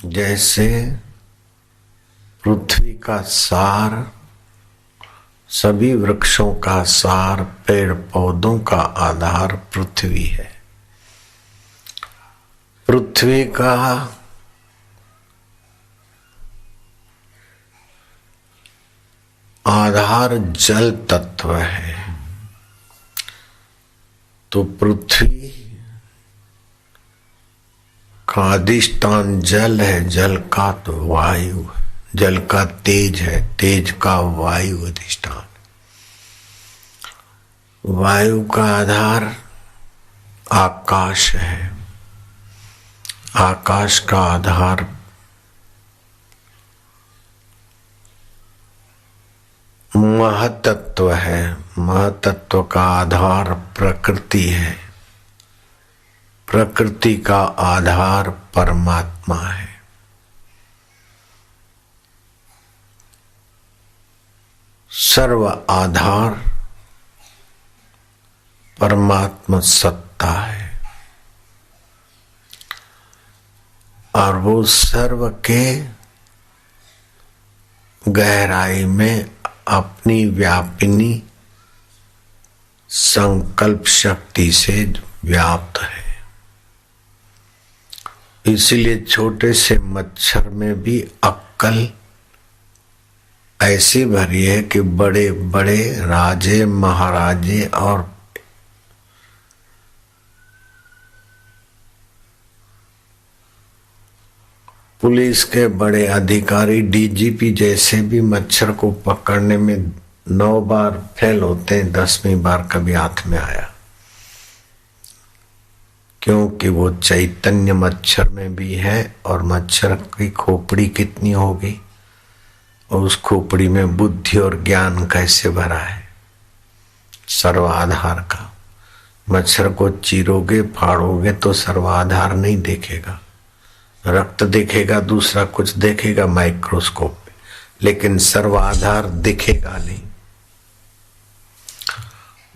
जैसे पृथ्वी का सार, सभी वृक्षों का सार, पेड़ पौधों का आधार पृथ्वी है। पृथ्वी का आधार जल तत्व है। तो पृथ्वी का अधिष्ठान जल है, जल का तो वायु, जल का तेज है, तेज का वायु अधिष्ठान। वायु का आधार आकाश है, आकाश का आधार महतत्व है, महतत्व का आधार प्रकृति है, प्रकृति का आधार परमात्मा है। सर्व आधार परमात्मा सत्ता है और वो सर्व के गहराई में अपनी व्यापिनी संकल्प शक्ति से व्याप्त है। इसलिए छोटे से मच्छर में भी अक्कल ऐसी भरी है कि बड़े बड़े राजे महाराजे और पुलिस के बड़े अधिकारी, डीजीपी जैसे भी मच्छर को पकड़ने में 9 बार फेल होते हैं, 10वीं बार कभी हाथ में आया। क्योंकि वो चैतन्य मच्छर में भी है और मच्छर की खोपड़ी कितनी होगी और उस खोपड़ी में बुद्धि और ज्ञान कैसे भरा है, सर्वाधार का। मच्छर को चीरोगे फाड़ोगे तो सर्वाधार नहीं देखेगा, रक्त देखेगा, दूसरा कुछ देखेगा माइक्रोस्कोप में, लेकिन सर्वाधार दिखेगा नहीं।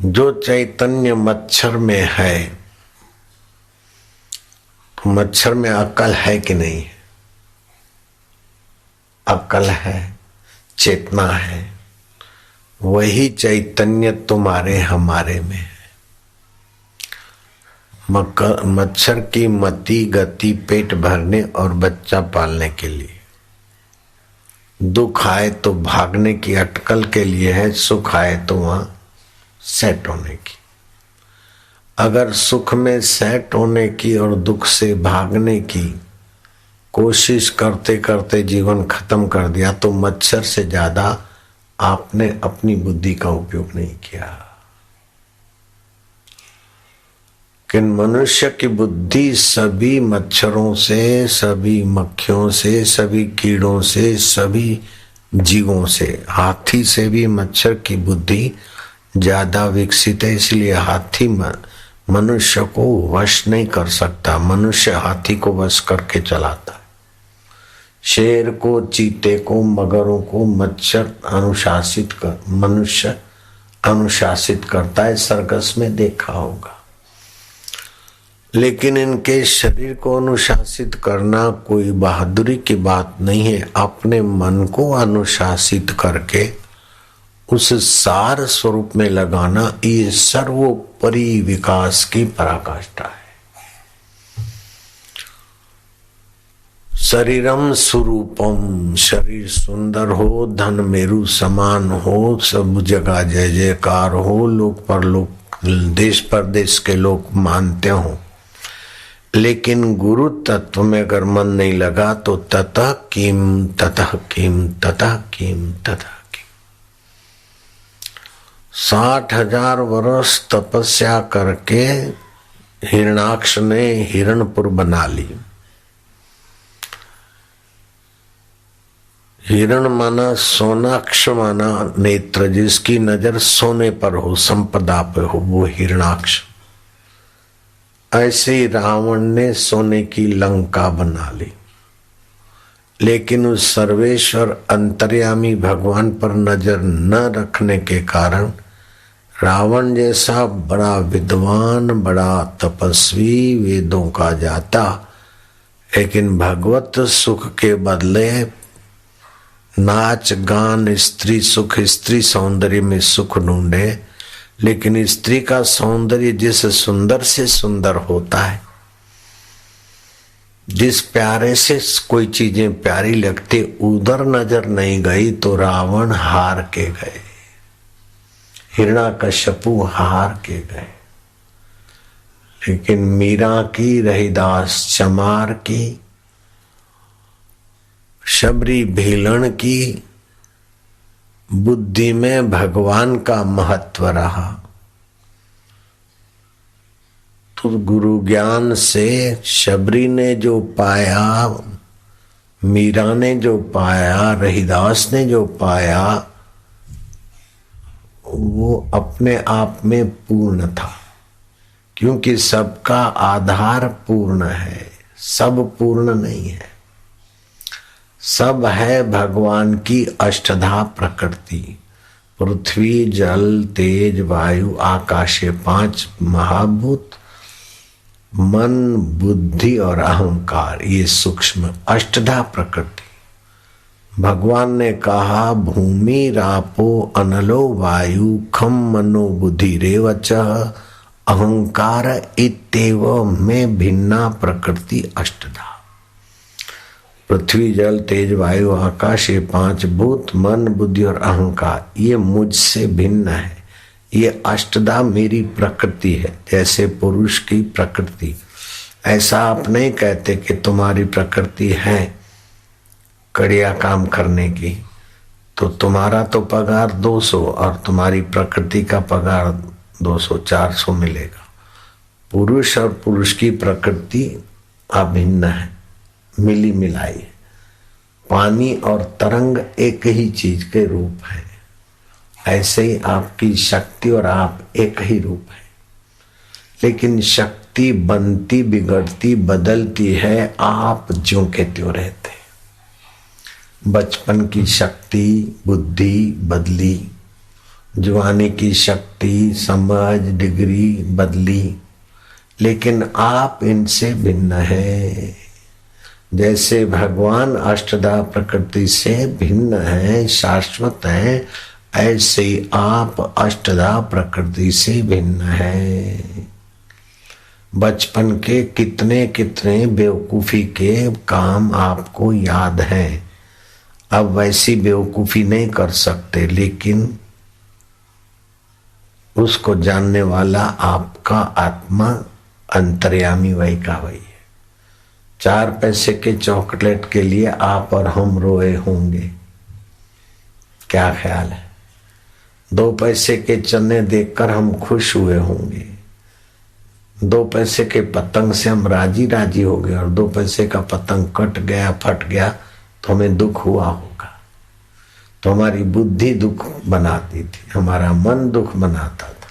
जो चैतन्य मच्छर में है, मच्छर में अक्ल है कि नहीं? अक्ल है, चेतना है, वही चैतन्य तुम्हारे हमारे में है। मच्छर की मति गति पेट भरने और बच्चा पालने के लिए, दुख आए तो भागने की अटकल के लिए है, सुख आए तो वहां सेट होने की। अगर सुख में सेट होने की और दुख से भागने की कोशिश करते करते जीवन खत्म कर दिया तो मच्छर से ज्यादा आपने अपनी बुद्धि का उपयोग नहीं किया। कि मनुष्य की बुद्धि सभी मच्छरों से, सभी मक्खियों से, सभी कीड़ों से, सभी जीवों से, हाथी से भी मच्छर की बुद्धि ज्यादा विकसित है। इसलिए हाथी मनुष्य को वश नहीं कर सकता, मनुष्य हाथी को वश करके चलाता है। शेर को, चीते को, मगरों को मच्छर अनुशासित कर, मनुष्य अनुशासित करता है, सर्कस में देखा होगा। लेकिन इनके शरीर को अनुशासित करना कोई बहादुरी की बात नहीं है। अपने मन को अनुशासित करके उस सार स्वरूप में लगाना, ये सर्वोपरि विकास की पराकाष्ठा है। शरीरम स्वरूपम, शरीर सुंदर हो, धन मेरु समान हो, सब जगह जय जयकार हो, लोक परलोक देश परदेश के लोग मानते हो, लेकिन गुरु तत्व में अगर मन नहीं लगा तो ततः किम ततः किम ततः किम ततः। 60,000 वर्ष तपस्या करके हिरणाक्ष ने हिरणपुर बना ली। हिरण माना सोनाक्ष माना नेत्र, जिसकी नजर सोने पर हो, संपदा पे हो, वो हिरणाक्ष। ऐसे ही रावण ने सोने की लंका बना ली, लेकिन उस सर्वेश्वर अंतर्यामी भगवान पर नजर न रखने के कारण रावण जैसा बड़ा विद्वान, बड़ा तपस्वी, वेदों का जाता लेकिन भगवत सुख के बदले नाच गान, स्त्री सुख, स्त्री सौंदर्य में सुख ढूंढे। लेकिन स्त्री का सौंदर्य जिस सुंदर से सुंदर होता है, जिस प्यारे से कोई चीजें प्यारी लगती, उधर नजर नहीं गई तो रावण हार के गए, हिरण्याकश्यपु हार के गए। लेकिन मीरा की, रहीदास चमार की, शबरी भीलन की बुद्धि में भगवान का महत्व रहा। तो गुरु ज्ञान से शबरी ने जो पाया, मीरा ने जो पाया, रहीदास ने जो पाया, वो अपने आप में पूर्ण था। क्योंकि सबका आधार पूर्ण है, सब पूर्ण नहीं है। सब है भगवान की अष्टधा प्रकृति, पृथ्वी, जल, तेज, वायु, आकाश, 5 महाभूत, मन, बुद्धि और अहंकार, ये सूक्ष्म अष्टधा प्रकृति। भगवान ने कहा भूमि रापो अनलो वायु खम मनो बुद्धि रेवच अहंकार इत्येव में भिन्ना प्रकृति अष्टधा। पृथ्वी, जल, तेज, वायु, आकाश, ये 5 भूत, मन, बुद्धि और अहंकार, ये मुझसे भिन्न है। ये अष्टधा मेरी प्रकृति है। जैसे पुरुष की प्रकृति, ऐसा आप नहीं कहते कि तुम्हारी प्रकृति है कड़िया काम करने की, तो तुम्हारा तो पगार 200 और तुम्हारी प्रकृति का पगार 200-400 मिलेगा। पुरुष और पुरुष की प्रकृति अभिन्न है, मिली मिलाई। पानी और तरंग एक ही चीज के रूप है। ऐसे ही आपकी शक्ति और आप एक ही रूप है। लेकिन शक्ति बनती, बिगड़ती, बदलती है, आप ज्यों के त्यों रहते। बचपन की शक्ति, बुद्धि बदली, जवानी की शक्ति, समझ, डिग्री बदली, लेकिन आप इनसे भिन्न है। जैसे भगवान अष्टधा प्रकृति से भिन्न है, शाश्वत है, ऐसे ही आप अष्टधा प्रकृति से भिन्न है। बचपन के कितने कितने बेवकूफी के काम आपको याद हैं। अब वैसी बेवकूफी नहीं कर सकते, लेकिन उसको जानने वाला आपका आत्मा अंतर्यामी वही का वही है। 4 पैसे के चॉकलेट के लिए आप और हम रोए होंगे, क्या ख्याल है? 2 पैसे के चने देखकर हम खुश हुए होंगे। 2 पैसे के पतंग से हम राजी राजी हो गए, और 2 पैसे का पतंग कट गया, फट गया तो हमें दुख हुआ होगा। तो हमारी बुद्धि दुख बनाती थी, हमारा मन दुख बनाता था।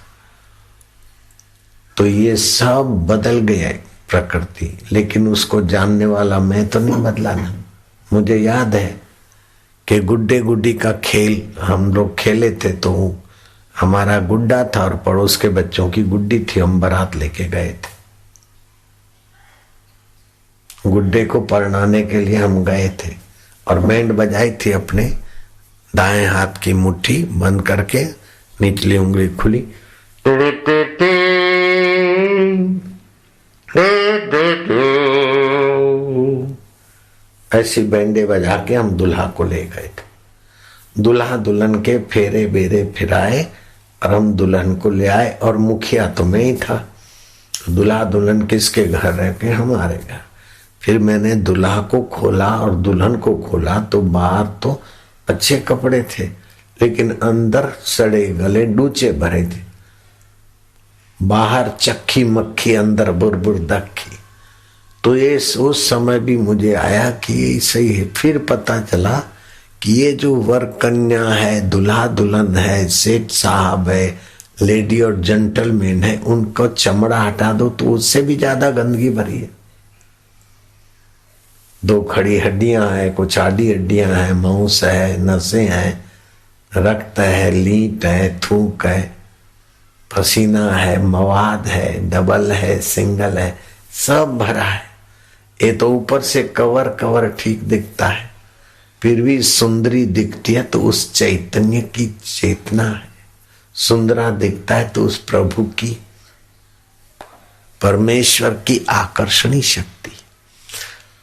तो ये सब बदल गया प्रकृति, लेकिन उसको जानने वाला मैं तो नहीं बदला ना। मुझे याद है कि गुड्डे गुड्डी का खेल हम लोग खेले थे, तो हमारा गुड्डा था और पड़ोस के बच्चों की गुड्डी थी। हम बारात लेके गए थे, गुड्डे को परणाने के लिए हम गए थे, और बैंड बजाई थी अपने दाएं हाथ की मुट्ठी बंद करके, निचली उंगली खुली, ऐसी बैंडे बजा के हम दुल्हा को ले गए थे। दुल्हा दुल्हन के फेरे बेरे फिराए और हम दुल्हन को ले आए, और मुखिया तो मैं ही था। दुल्हा दुल्हन किसके घर रह के? हमारे घर। फिर मैंने दुल्हा को खोला और दुल्हन को खोला, तो बाहर तो अच्छे कपड़े थे, लेकिन अंदर सड़े गले डूचे भरे थे। बाहर चक्की मक्खी, अंदर बुरबुर दक्खी। तो ये उस समय भी मुझे आया कि ये सही है। फिर पता चला कि ये जो वर कन्या है, दुल्हा दुल्हन है, सेठ साहब है, लेडी और जेंटलमैन है, उनको चमड़ा हटा दो तो उससे भी ज्यादा गंदगी भरी है। 2 खड़ी हड्डियां हैं, कुछ आड़ी हड्डियां हैं, मांस है, नसें हैं, रक्त है, लीट है, थूक है, पसीना है, मवाद है, डबल है, सिंगल है, सब भरा है। ये तो ऊपर से कवर कवर ठीक दिखता है, फिर भी सुंदरी दिखती है तो उस चैतन्य की चेतना है। सुंदरा दिखता है तो उस प्रभु की, परमेश्वर की आकर्षणी शक्ति।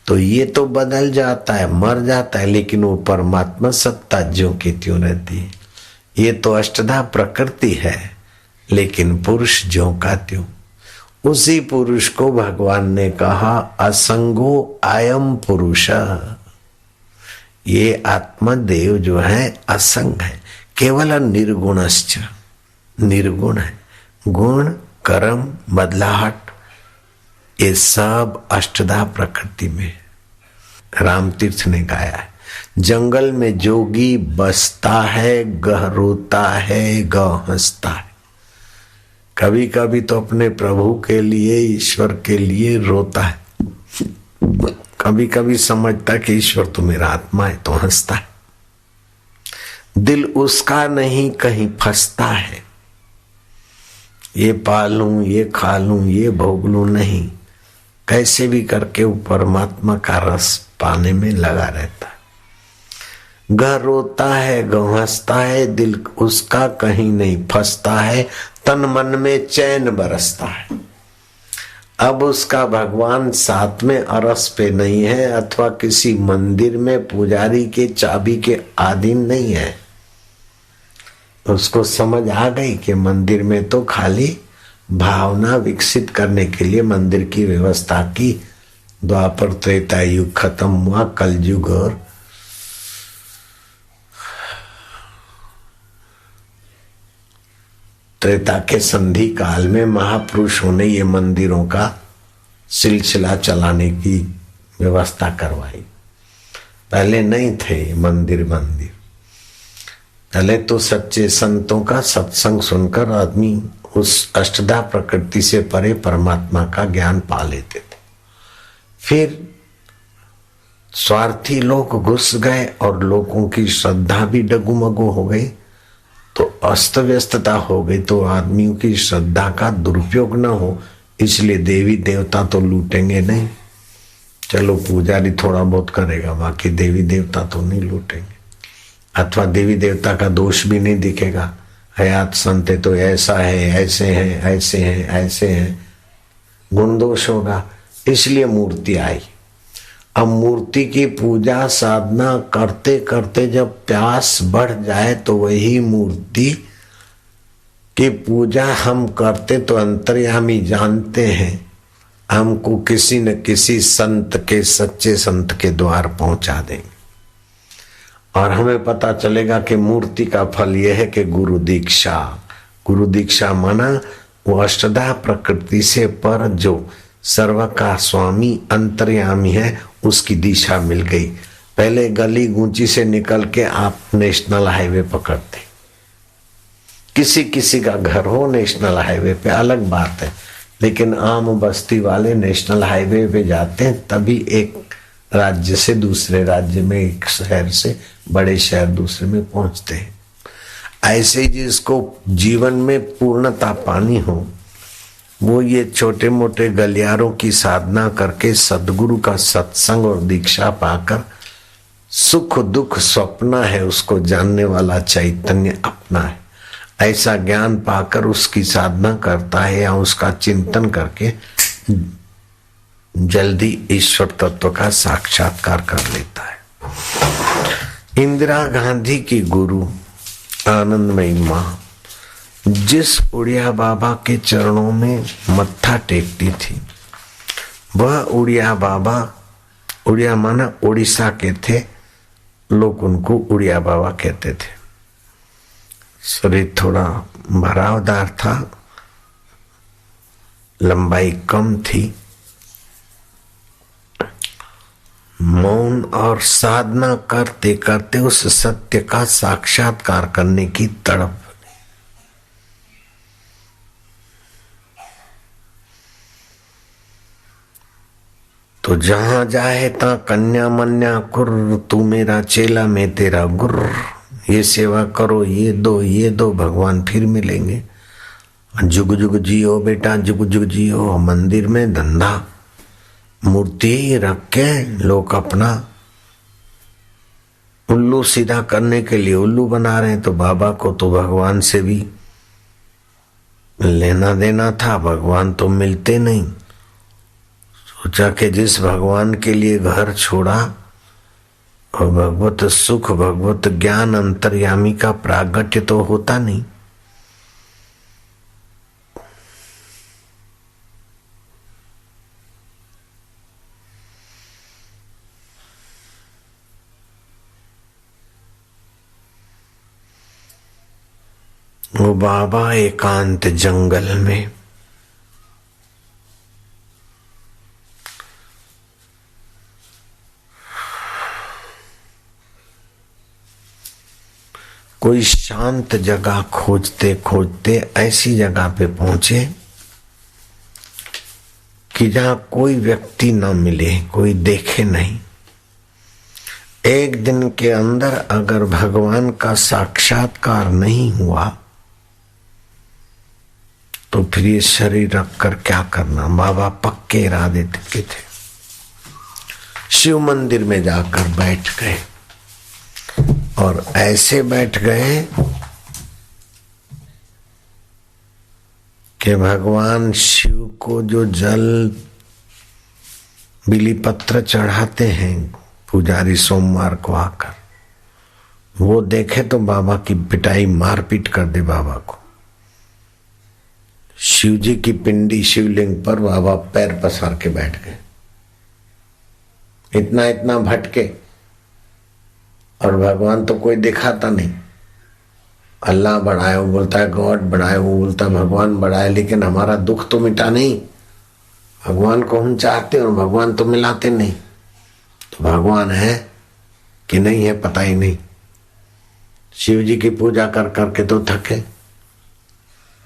तो ये तो बदल जाता है, मर जाता है, लेकिन वो परमात्मा सत्ता ज्यों की त्यों रहती है। ये तो अष्टधा प्रकृति है, लेकिन पुरुष ज्यों का त्यों। उसी पुरुष को भगवान ने कहा असंगो अयम पुरुष। ये आत्मदेव जो है असंग है, केवल निर्गुणश्च, निर्गुण है। गुण कर्म बदलाहट ये सब अष्टधा प्रकृति में। रामतीर्थ ने गाया है, जंगल में जोगी बसता है, गह रोता है, गौ हंसता है। कभी कभी तो अपने प्रभु के लिए, ईश्वर के लिए रोता है, कभी कभी समझता है कि ईश्वर तो मेरा आत्मा है, तो हंसता है। दिल उसका नहीं कहीं फंसता है, ये पालूं, ये खा लूं, ये भोग लूं, नहीं, कैसे भी करके वो परमात्मा का रस पाने में लगा रहता है। घर रोता है, गौ हंसता है, दिल उसका कहीं नहीं फंसता है, तन मन में चैन बरसता है। अब उसका भगवान साथ में अरस पे नहीं है, अथवा किसी मंदिर में पुजारी के चाबी के अधीन नहीं है। उसको समझ आ गई कि मंदिर में तो खाली भावना विकसित करने के लिए मंदिर की व्यवस्था की। द्वापर त्रेता युग खत्म हुआ, कलयुग और त्रेता के संधि काल में महापुरुषों ने ये मंदिरों का सिलसिला चलाने की व्यवस्था करवाई। पहले नहीं थे मंदिर। पहले तो सच्चे संतों का सत्संग सुनकर आदमी उस अष्टधा प्रकृति से परे परमात्मा का ज्ञान पा लेते थे। फिर स्वार्थी लोग घुस गए और लोगों की श्रद्धा भी डगुमगु हो गई, तो अस्त व्यस्तता हो गई, तो आदमियों की श्रद्धा का दुरुपयोग न हो, इसलिए देवी देवता तो लूटेंगे नहीं। चलो पुजारी थोड़ा बहुत करेगा, बाकी देवी देवता तो नहीं लूटेंगे, अथवा देवी देवता का दोष भी नहीं दिखेगा। हयात संत तो ऐसा है, ऐसे हैं, ऐसे हैं, ऐसे हैं, गुण दोष होगा, इसलिए मूर्ति आई। अब मूर्ति की पूजा साधना करते करते जब प्यास बढ़ जाए तो वही मूर्ति की पूजा हम करते तो अंतर्यामी जानते हैं, हमको किसी न किसी संत के, सच्चे संत के द्वार पहुंचा देंगे और हमें पता चलेगा कि मूर्ति का फल यह है कि गुरु दीक्षा। गुरु दीक्षा माना वो अष्टधा प्रकृति से पर जो सर्व का स्वामी अंतर्यामी है, उसकी दिशा मिल गई। पहले गली गूंची से निकल के आप नेशनल हाईवे पकड़ते, किसी किसी का घर हो नेशनल हाईवे पे अलग बात है, लेकिन आम बस्ती वाले नेशनल हाईवे पे जाते हैं तभी एक राज्य से दूसरे राज्य में, एक शहर से बड़े शहर दूसरे में पहुंचते हैं। ऐसे जिसको जीवन में पूर्णता पानी हो, वो ये छोटे मोटे गलियारों की साधना करके सदगुरु का सत्संग और दीक्षा पाकर सुख दुख स्वप्न है उसको जानने वाला चैतन्य अपना है, ऐसा ज्ञान पाकर उसकी साधना करता है या उसका चिंतन करके जल्दी ईश्वर तत्व का साक्षात्कार कर लेता है। इंदिरा गांधी की गुरु आनंदमयी माँ जिस उड़िया बाबा के चरणों में मत्था टेकती थी, वह उड़िया बाबा, उड़िया माना उड़ीसा के थे, लोग उनको उड़िया बाबा कहते थे। शरीर थोड़ा भरावदार था, लंबाई कम थी, मौन और साधना करते करते उस सत्य का साक्षात्कार करने की तड़प। तो जहां जाए ता कन्या मन्या कुर, तू मेरा चेला मैं तेरा गुर, ये सेवा करो, ये दो, भगवान फिर मिलेंगे। जुग जुग जियो बेटा, जुग जुग जियो। मंदिर में धंधा, मूर्ति रख के लोग अपना उल्लू सीधा करने के लिए उल्लू बना रहे हैं। तो बाबा को तो भगवान से भी लेना देना था, भगवान तो मिलते नहीं। सोचा कि जिस भगवान के लिए घर छोड़ा और भगवत सुख भगवत ज्ञान अंतर्यामी का प्रागट्य तो होता नहीं। वो बाबा एकांत जंगल में कोई शांत जगह खोजते खोजते ऐसी जगह पे पहुंचे कि जहां कोई व्यक्ति न मिले, कोई देखे नहीं। एक दिन के अंदर अगर भगवान का साक्षात्कार नहीं हुआ तो फिर ये शरीर रखकर क्या करना। बाबा पक्के इरादे के थे। शिव मंदिर में जाकर बैठ गए और ऐसे बैठ गए कि भगवान शिव को जो जल बिली पत्र चढ़ाते हैं पुजारी सोमवार को आकर, वो देखे तो बाबा की पिटाई मारपीट कर दे बाबा को। शिव जी की पिंडी शिवलिंग पर बाबा पैर पसार के बैठ गए। इतना इतना भटके और भगवान तो कोई दिखाता नहीं। अल्लाह बढ़ाए वो बोलता है, गॉड बढ़ाए वो बोलता है भगवान बढ़ाए, लेकिन हमारा दुख तो मिटा नहीं। भगवान को हम चाहते और भगवान तो मिलाते नहीं। तो भगवान है कि नहीं है पता ही नहीं। शिव जी की पूजा कर करके तो थके।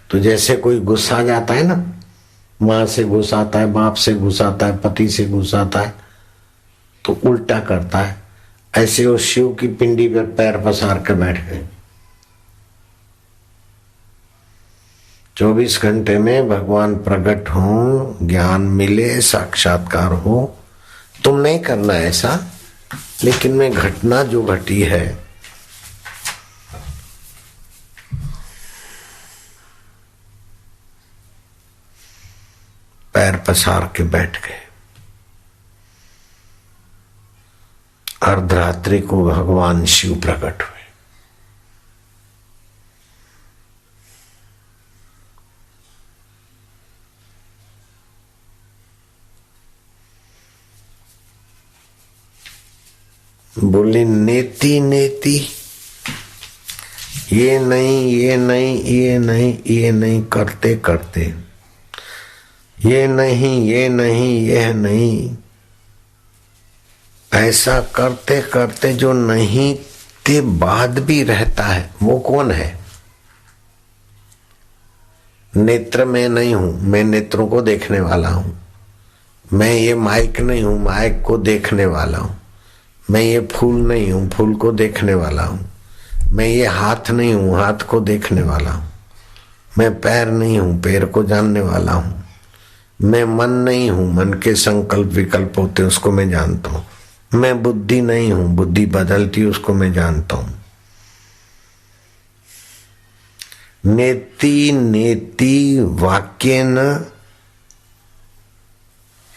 तो जैसे कोई गुस्सा जाता है ना, माँ से गुस्सा आता है, बाप से गुस्सा आता है, पति से गुस्सा आता है, तो उल्टा करता है। ऐसे वो शिव की पिंडी पर पैर पसार कर बैठ गए। 24 घंटे में भगवान प्रकट हो, ज्ञान मिले, साक्षात्कार हो। तुम नहीं करना ऐसा, लेकिन मैं घटना जो घटी है पैर पसार के बैठ गए। अर्धरात्रि को भगवान शिव प्रकट हुए। बोले नेति नेति, ये नहीं ये नहीं ये नहीं ये नहीं करते करते, ये नहीं ये नहीं यह नहीं, ऐसा करते करते जो नहीं के बाद भी रहता है वो कौन है। नेत्र में नहीं हूं, मैं नेत्रों को देखने वाला हूं। मैं ये माइक नहीं हूं, माइक को देखने वाला हूं। मैं ये फूल नहीं हूं, फूल को देखने वाला हूं। मैं ये हाथ नहीं हूं, हाथ को देखने वाला हूं। मैं पैर नहीं हूं, पैर को जानने वाला हूं। मैं मन नहीं हूं, मन के संकल्प विकल्प होते उसको मैं जानता हूं। मैं बुद्धि नहीं हूं, बुद्धि बदलती उसको मैं जानता हूं। नेति नेति वाक्येन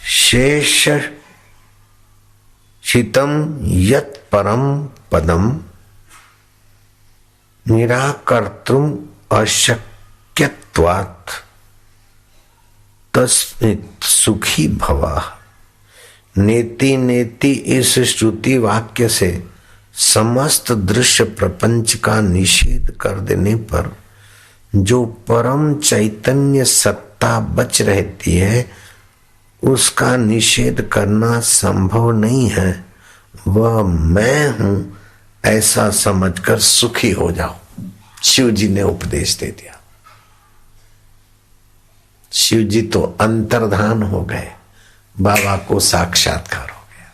शेष शितम यत् परम पदम निराकर्तुम अशक्यत्वात् तस्मित् सुखी भवा। नेति नेति इस श्रुति वाक्य से समस्त दृश्य प्रपंच का निषेध कर देने पर जो परम चैतन्य सत्ता बच रहती है उसका निषेध करना संभव नहीं है। वह मैं हूं ऐसा समझकर सुखी हो जाओ। शिव जी ने उपदेश दे दिया। शिव जी तो अंतर्धान हो गए, बाबा को साक्षात्कार हो गया।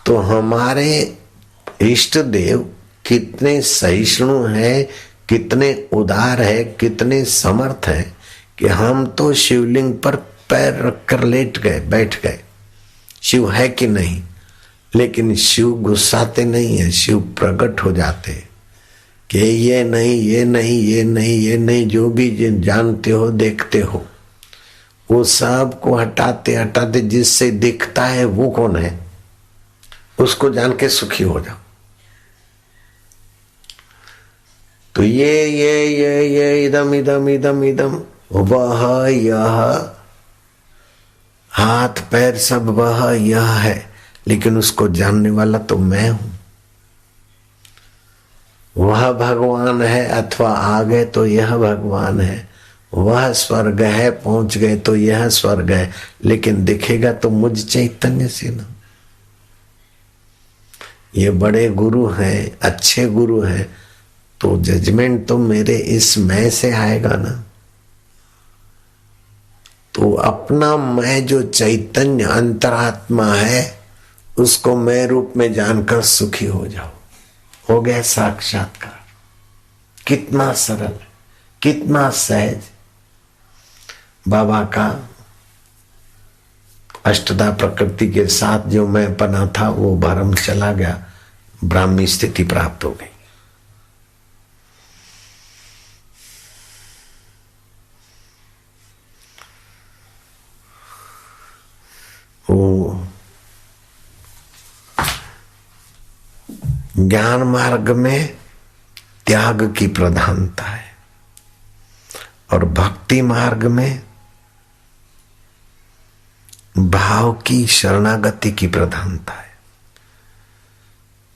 तो हमारे इष्ट देव कितने सहिष्णु हैं, कितने उदार है, कितने समर्थ हैं कि हम तो शिवलिंग पर पैर रखकर लेट गए, बैठ गए। शिव है कि नहीं? लेकिन शिव गुस्साते नहीं है, शिव प्रकट हो जाते कि ये नहीं, ये नहीं, ये नहीं, ये नहीं, जो भी जानते हो, देखते हो, वो सब को हटाते हटाते जिससे दिखता है वो कौन है, उसको जान के सुखी हो जाओ। तो ये इदम इदम इदम इदम, वह यह, हाथ पैर सब वह यह है, लेकिन उसको जानने वाला तो मैं हूं। वह भगवान है अथवा आ गए तो यह भगवान है, वह स्वर्ग है पहुंच गए तो यह स्वर्ग है, लेकिन दिखेगा तो मुझ चैतन्य से ना। ये बड़े गुरु हैं, अच्छे गुरु हैं, तो जजमेंट तो मेरे इस मैं से आएगा ना। तो अपना मैं जो चैतन्य अंतरात्मा है उसको मैं रूप में जानकर सुखी हो जाओ, हो गया साक्षात्कार। कितना सरल, कितना सहज। बाबा का अष्टधा प्रकृति के साथ जो मैं पना था वो भरम चला गया, ब्राह्मी स्थिति प्राप्त हो गई। वो ज्ञान मार्ग में त्याग की प्रधानता है और भक्ति मार्ग में भाव की शरणागति की प्रधानता है।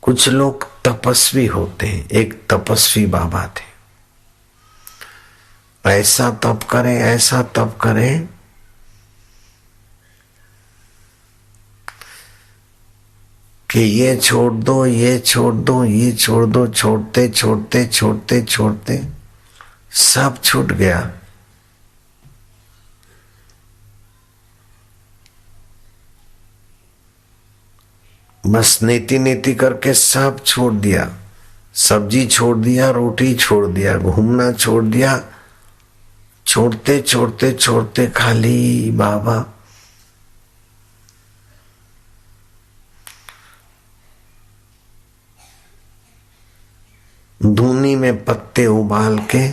कुछ लोग तपस्वी होते हैं, एक तपस्वी बाबा थे, ऐसा तप करें, ऐसा तप करें कि ये छोड़ दो, ये छोड़ दो, ये छोड़ दो, छोड़ते छोड़ते छोड़ते छोड़ते सब छूट गया। बस नीति नीति करके सब छोड़ दिया, सब्जी छोड़ दिया, रोटी छोड़ दिया, घूमना छोड़ दिया, छोड़ते छोड़ते छोड़ते खाली बाबा। धूनी में पत्ते उबाल के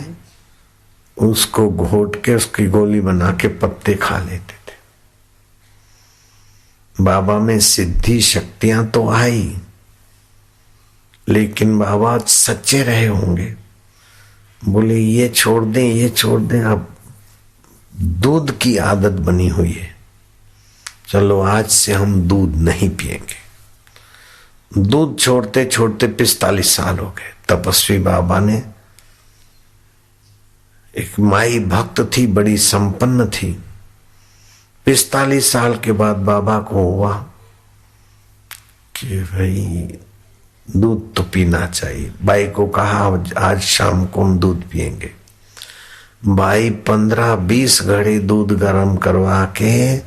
उसको घोट के उसकी गोली बना के पत्ते खा लेते थे। बाबा में सिद्धि शक्तियां तो आई, लेकिन बाबा सच्चे रहे होंगे, बोले ये छोड़ दें, ये छोड़ दें। अब दूध की आदत बनी हुई है, चलो आज से हम दूध नहीं पिएंगे। दूध छोड़ते छोड़ते 45 साल हो गए। तपस्वी बाबा ने, एक माई भक्त थी, बड़ी संपन्न थी। 45 साल के बाद बाबा को हुआ कि भाई दूध तो पीना चाहिए। बाई को कहा आज शाम को हम दूध पिएंगे। बाई 15-20 घड़े दूध गर्म करवा के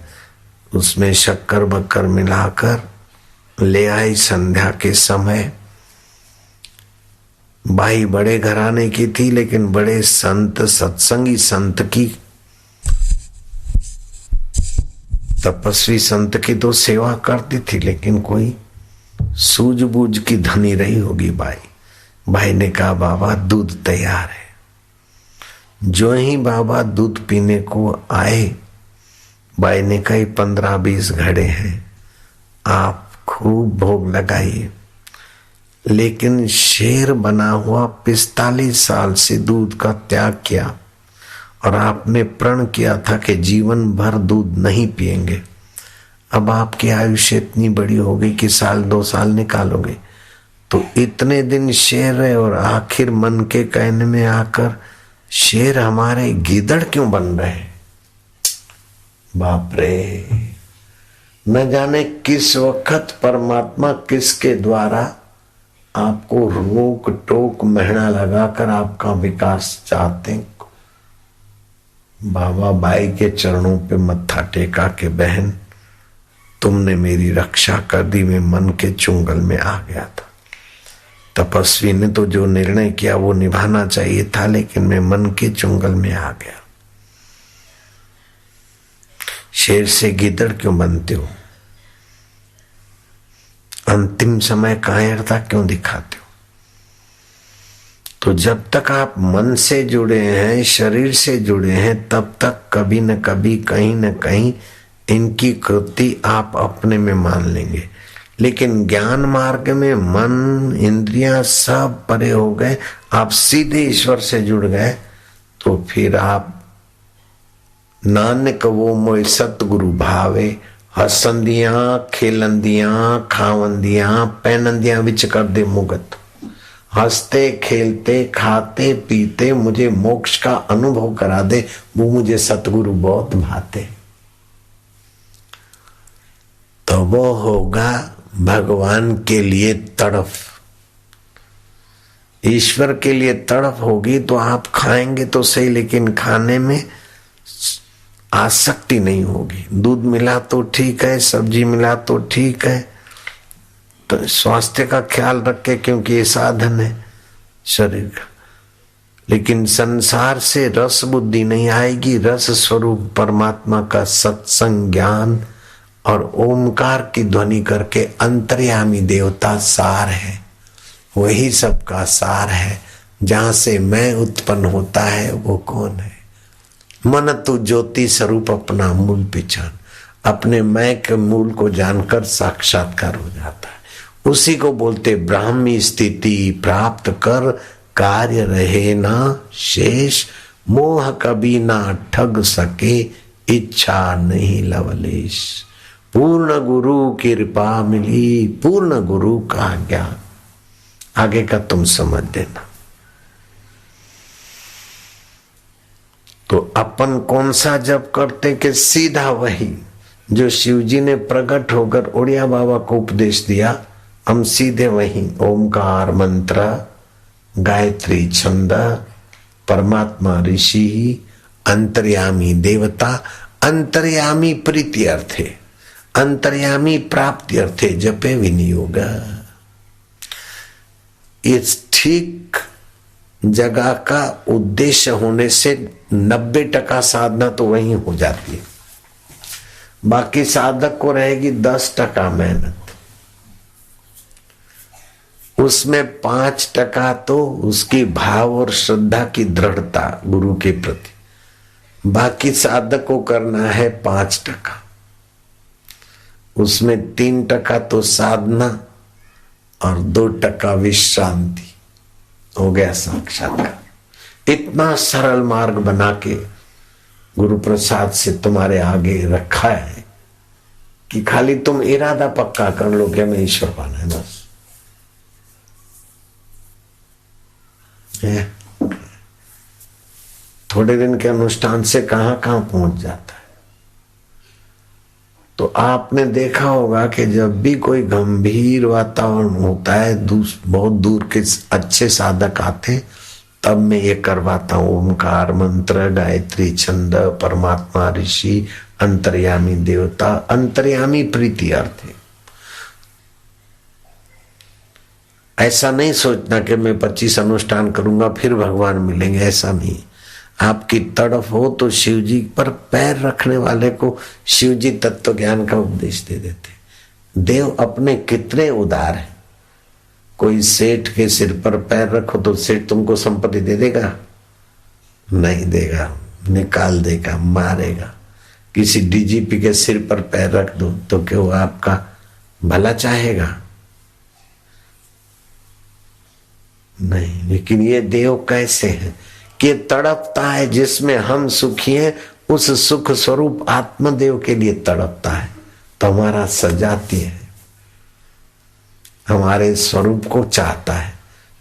उसमें शक्कर बक्कर मिलाकर ले आई। संध्या के समय बाई बड़े घराने की थी, लेकिन बड़े संत सत्संगी संत की, तपस्वी संत की तो सेवा करती थी, लेकिन कोई सूझबूझ की धनी रही होगी बाई। भाई ने कहा बाबा दूध तैयार है। जो ही बाबा दूध पीने को आए, बाई ने कही 15-20 घड़े हैं, आप खूब भोग लगाइए। लेकिन शेर बना हुआ 45 साल से दूध का त्याग किया और आपने प्रण किया था कि जीवन भर दूध नहीं पिएंगे। अब आपकी आयुष्य इतनी बड़ी हो गई कि 1-2 साल निकालोगे, तो इतने दिन शेर रहे और आखिर मन के कहने में आकर शेर हमारे गीदड़ क्यों बन रहे। बाप रे, न जाने किस वक्त परमात्मा किसके द्वारा आपको रोक टोक महना लगाकर आपका विकास चाहते। बाबा बाई के चरणों पे मत्था टेका के बहन तुमने मेरी रक्षा कर दी। मैं मन के चुंगल में आ गया था। तपस्वी ने तो जो निर्णय किया वो निभाना चाहिए था, लेकिन मैं मन के चुंगल में आ गया। शेर से गिद्दड़ क्यों बनते हो? अंतिम समय कायरता क्यों दिखाते हो? तो जब तक आप मन से जुड़े हैं, शरीर से जुड़े हैं, तब तक कभी न कभी कहीं न कहीं इनकी कृति आप अपने में मान लेंगे। लेकिन ज्ञान मार्ग में मन, इंद्रियां सब परे हो गए, आप सीधे ईश्वर से जुड़ गए, तो फिर आप नानक वो मोय सतगुरु भावे, हसंदियां खेलंदियां खावंदियां पैनंदियां विच कर दे मुगत। हंसते खेलते खाते पीते मुझे मोक्ष का अनुभव करा दे, वो मुझे सतगुरु बहुत भाते। तो वो होगा भगवान के लिए तड़फ, ईश्वर के लिए तड़फ होगी तो आप खाएंगे तो सही, लेकिन खाने में आसक्ति नहीं होगी। दूध मिला तो ठीक है, सब्जी मिला तो ठीक है, तो स्वास्थ्य का ख्याल रखे क्योंकि ये साधन है शरीर का। लेकिन संसार से रस बुद्धि नहीं आएगी। रस स्वरूप परमात्मा का सत्संग ज्ञान और ओमकार की ध्वनि करके अंतर्यामी देवता सार है, वही सबका सार है। जहां से मैं उत्पन्न होता है वो कौन है? मन तू ज्योति स्वरूप अपना मूल पहचान। अपने मैं के मूल को जानकर साक्षात्कार हो जाता है। उसी को बोलते ब्राह्मी स्थिति प्राप्त कर, कार्य रहे ना शेष, मोह कभी ना ठग सके, इच्छा नहीं लवलेश। पूर्ण गुरु कृपा मिली, पूर्ण गुरु का ज्ञान। आगे का तुम समझ देना। तो अपन कौन सा जप करते कि सीधा वही जो शिवजी ने प्रकट होकर उड़िया बाबा को उपदेश दिया, हम सीधे वही ओमकार मंत्र, गायत्री छंद, परमात्मा ऋषि, अंतर्यामी देवता। अंतर्यामी प्रीति अर्थे, अंतर्यामी प्राप्ति अर्थे जपे विनियोग। इस ठीक जगह का उद्देश्य होने से 90% साधना तो वहीं हो जाती है। बाकी साधक को रहेगी 10% मेहनत। उसमें 5% तो उसकी भाव और श्रद्धा की दृढ़ता गुरु के प्रति। बाकी साधक को करना है 5%। उसमें 3% तो साधना और 2% विश्रांति। हो गया साक्षात्कार। इतना सरल मार्ग बना के गुरु प्रसाद से तुम्हारे आगे रखा है कि खाली तुम इरादा पक्का कर लो कि हमें ईश्वर पाना है, बस। थोड़े दिन के अनुष्ठान से कहां कहां पहुंच जाता है। तो आपने देखा होगा कि जब भी कोई गंभीर वातावरण होता है, बहुत दूर के अच्छे साधक आते, तब मैं ये करवाता हूं ओमकार मंत्र, गायत्री छंद, परमात्मा ऋषि, अंतर्यामी देवता। अंतर्यामी प्रीति अर्थ है। ऐसा नहीं सोचना कि मैं 25 अनुष्ठान करूंगा फिर भगवान मिलेंगे, ऐसा नहीं। आपकी तड़फ हो तो शिवजी पर पैर रखने वाले को शिवजी तत्व ज्ञान का उपदेश दे देते। देव अपने कितने उदार हैं। कोई सेठ के सिर पर पैर रखो तो सेठ तुमको संपत्ति दे देगा? नहीं देगा, निकाल देगा, मारेगा। किसी डीजीपी के सिर पर पैर रख दो तो क्या वो आपका भला चाहेगा? नहीं। लेकिन ये देव कैसे हैं कि तड़पता है जिसमें हम सुखी हैं, उस सुख स्वरूप आत्मदेव के लिए तड़पता है। तो हमारा सजाती है, हमारे स्वरूप को चाहता है।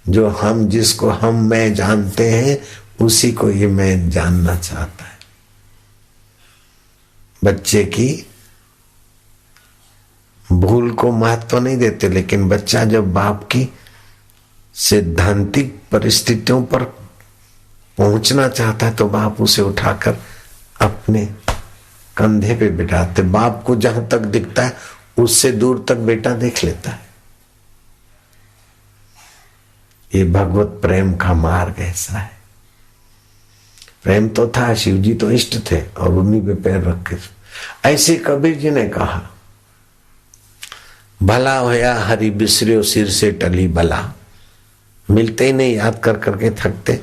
जो हम, जिसको हम मैं जानते हैं, उसी को ये मैं जानना चाहता है। बच्चे की भूल को महत्व नहीं देते, लेकिन बच्चा जब बाप की सिद्धांतिक परिस्थितियों पर पहुंचना चाहता है तो बाप उसे उठाकर अपने कंधे पे बिठाते। बाप को जहां तक दिखता है उससे दूर तक बेटा देख लेता है। ये भगवत प्रेम का मार्ग ऐसा है। प्रेम तो था, शिवजी तो इष्ट थे और उन्हीं पे पैर रख के ऐसे कबीर जी ने कहा, भला होया हरि बिसरियो सिर से टली बला। मिलते ही नहीं, याद कर करके थकते।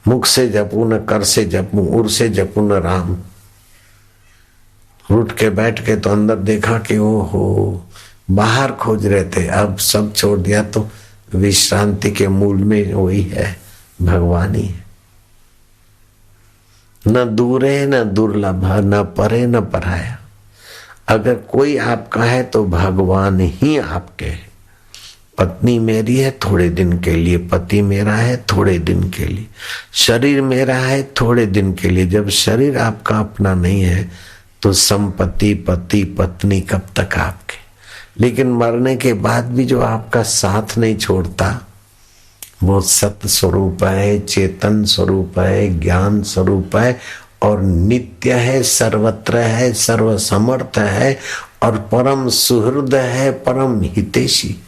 मुख से जपू न कर से जपू, उर से जपू न राम। उठ के बैठ के तो अंदर देखा कि ओ हो, बाहर खोज रहे थे, अब सब छोड़ दिया तो विश्रांति के मूल में वही है, भगवान ही है। न दूरे न दुर्लभ, न परे न पराया। अगर कोई आपका है तो भगवान ही आपके है। पत्नी मेरी है थोड़े दिन के लिए, पति मेरा है थोड़े दिन के लिए, शरीर मेरा है थोड़े दिन के लिए। जब शरीर आपका अपना नहीं है तो संपत्ति, पति, पत्नी कब तक आपके। लेकिन मरने के बाद भी जो आपका साथ नहीं छोड़ता, वो सत्य स्वरूप है, चेतन स्वरूप है, ज्ञान स्वरूप है और नित्य है, सर्वत्र है, सर्वसमर्थ है और परम सुहृद है, परम हितैषी।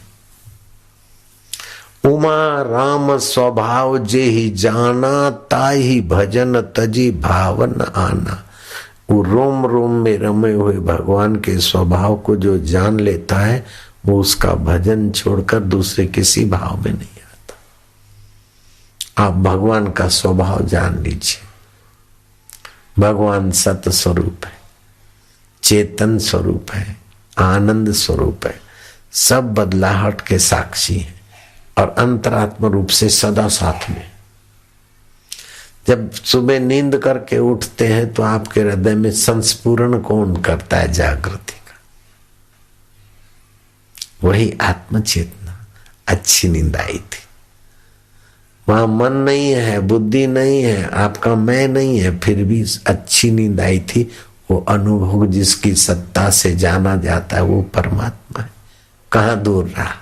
उमा राम स्वभाव जे ही जाना, ताही भजन तजी भावन आना। वो रोम रोम में रमे हुए भगवान के स्वभाव को जो जान लेता है, वो उसका भजन छोड़कर दूसरे किसी भाव में नहीं आता। आप भगवान का स्वभाव जान लीजिए। भगवान सत्य स्वरूप है, चेतन स्वरूप है, आनंद स्वरूप है, सब बदलाहट के साक्षी है और अंतरात्म रूप से सदा साथ में। जब सुबह नींद करके उठते हैं तो आपके हृदय में संस्फुरण कौन करता है? जागृति का, वही आत्म चेतना। अच्छी नींद आई थी, वहां मन नहीं है, बुद्धि नहीं है, आपका मैं नहीं है, फिर भी अच्छी नींद आई थी। वो अनुभव जिसकी सत्ता से जाना जाता है वो परमात्मा है। कहाँ दूर रहा?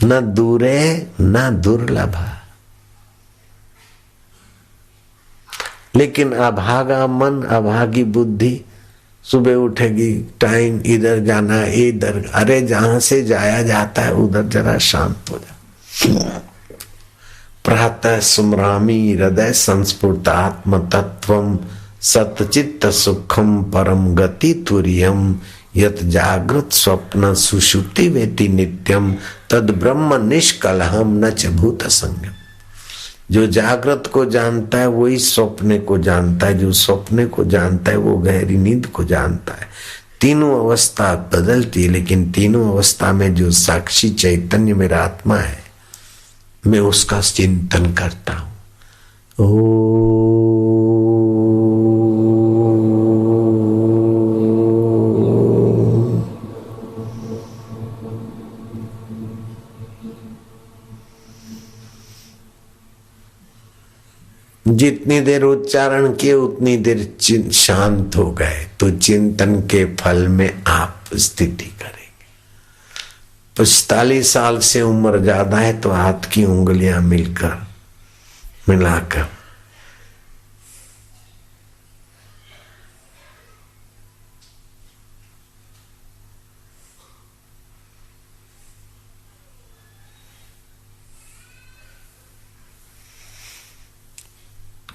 न दूरे न दुर्लभा। लेकिन अभागा मन, अभागी बुद्धि सुबह उठेगी, टाइम इधर जाना है, इधर, अरे जहां से जाया जाता है उधर जरा शांत हो जा। प्रातः सुमरामी हृदय संस्फुट आत्म तत्वम सतचित्त सुखम परम गति तुर्यम यत जागृत स्वप्न सुषुप्ति वेति नित्यम तद ब्रह्म निष्कलहम न च भूत संगम। जो जागृत को जानता है वही स्वप्ने को जानता है, जो स्वप्ने को जानता है वो गहरी नींद को जानता है। तीनों अवस्था बदलती है, लेकिन तीनों अवस्था में जो साक्षी चैतन्य मेरा आत्मा है, मैं उसका चिंतन करता हूं। जितनी देर उच्चारण किए उतनी देर शांत हो गए तो चिंतन के फल में आप स्थिति करेंगे। 45 साल से उम्र ज्यादा है तो हाथ की उंगलियां मिलाकर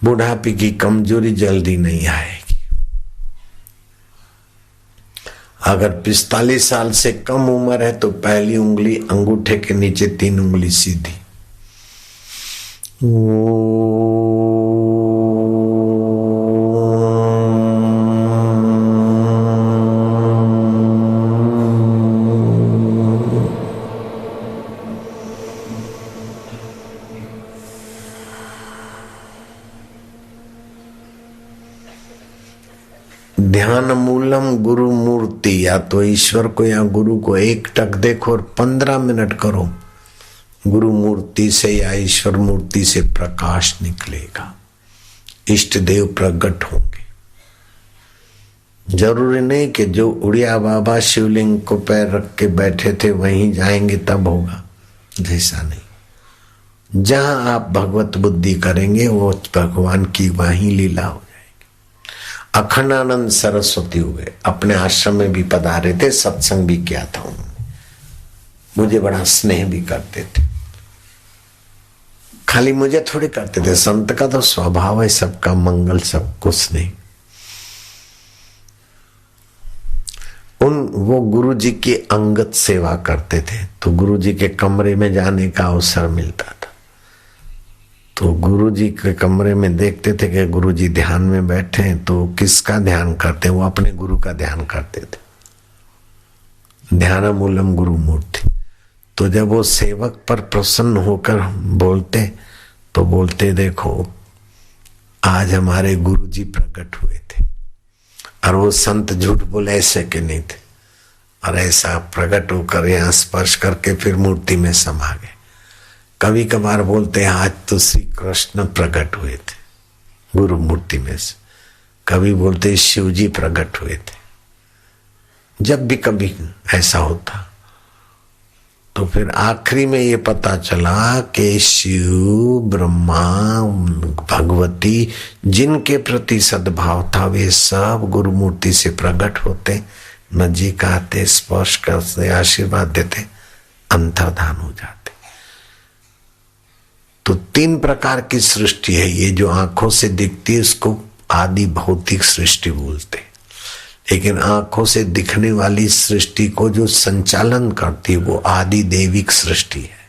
बुढ़ापे की कमजोरी जल्दी नहीं आएगी। अगर 45 साल से कम उम्र है तो पहली उंगली अंगूठे के नीचे, 3 उंगली सीधी। ध्यान मूलम गुरु मूर्ति, या तो ईश्वर को या गुरु को एक टक देखो और 15 मिनट करो। गुरु मूर्ति से या ईश्वर मूर्ति से प्रकाश निकलेगा, इष्ट देव प्रकट होंगे। जरूरी नहीं कि जो उड़िया बाबा शिवलिंग को पैर रख के बैठे थे वहीं जाएंगे तब होगा, जैसा नहीं। जहां आप भगवत बुद्धि करेंगे वो भगवान की वहीं लीला हो। अखंडानंद सरस्वती हुए, अपने आश्रम में भी पधारे थे, सत्संग भी किया था उन्होंने, मुझे बड़ा स्नेह भी करते थे। खाली मुझे थोड़ी करते थे, संत का तो स्वभाव है सबका मंगल, सब कुछ नहीं। वो गुरु जी की अंगत सेवा करते थे, तो गुरु जी के कमरे में जाने का अवसर मिलता था। तो गुरु जी के कमरे में देखते थे कि गुरु जी ध्यान में बैठे हैं, तो किसका ध्यान करते? वो अपने गुरु का ध्यान करते थे। ध्यान मूलम गुरु मूर्ति। तो जब वो सेवक पर प्रसन्न होकर बोलते, तो बोलते देखो आज हमारे गुरु जी प्रकट हुए थे। और वो संत झूठ बोले ऐसे के नहीं थे, और ऐसा प्रकट होकर यहाँ स्पर्श करके फिर मूर्ति में समा गए। कभी कभार बोलते आज तो श्री कृष्ण प्रकट हुए थे गुरु मूर्ति में से, कभी बोलते शिव जी प्रकट हुए थे। जब भी कभी ऐसा होता, तो फिर आखिरी में ये पता चला कि शिव, ब्रह्मा, भगवती जिनके प्रति सद्भाव था वे सब गुरु मूर्ति से प्रकट होते, नजीक आते, स्पर्श करते, आशीर्वाद देते, अंतर्धान हो जाते। तो 3 प्रकार की सृष्टि है ये जो आंखों से दिखती है, उसको आदि भौतिक सृष्टि बोलते। लेकिन आंखों से दिखने वाली सृष्टि को जो संचालन करती है वो आदि दैविक सृष्टि है।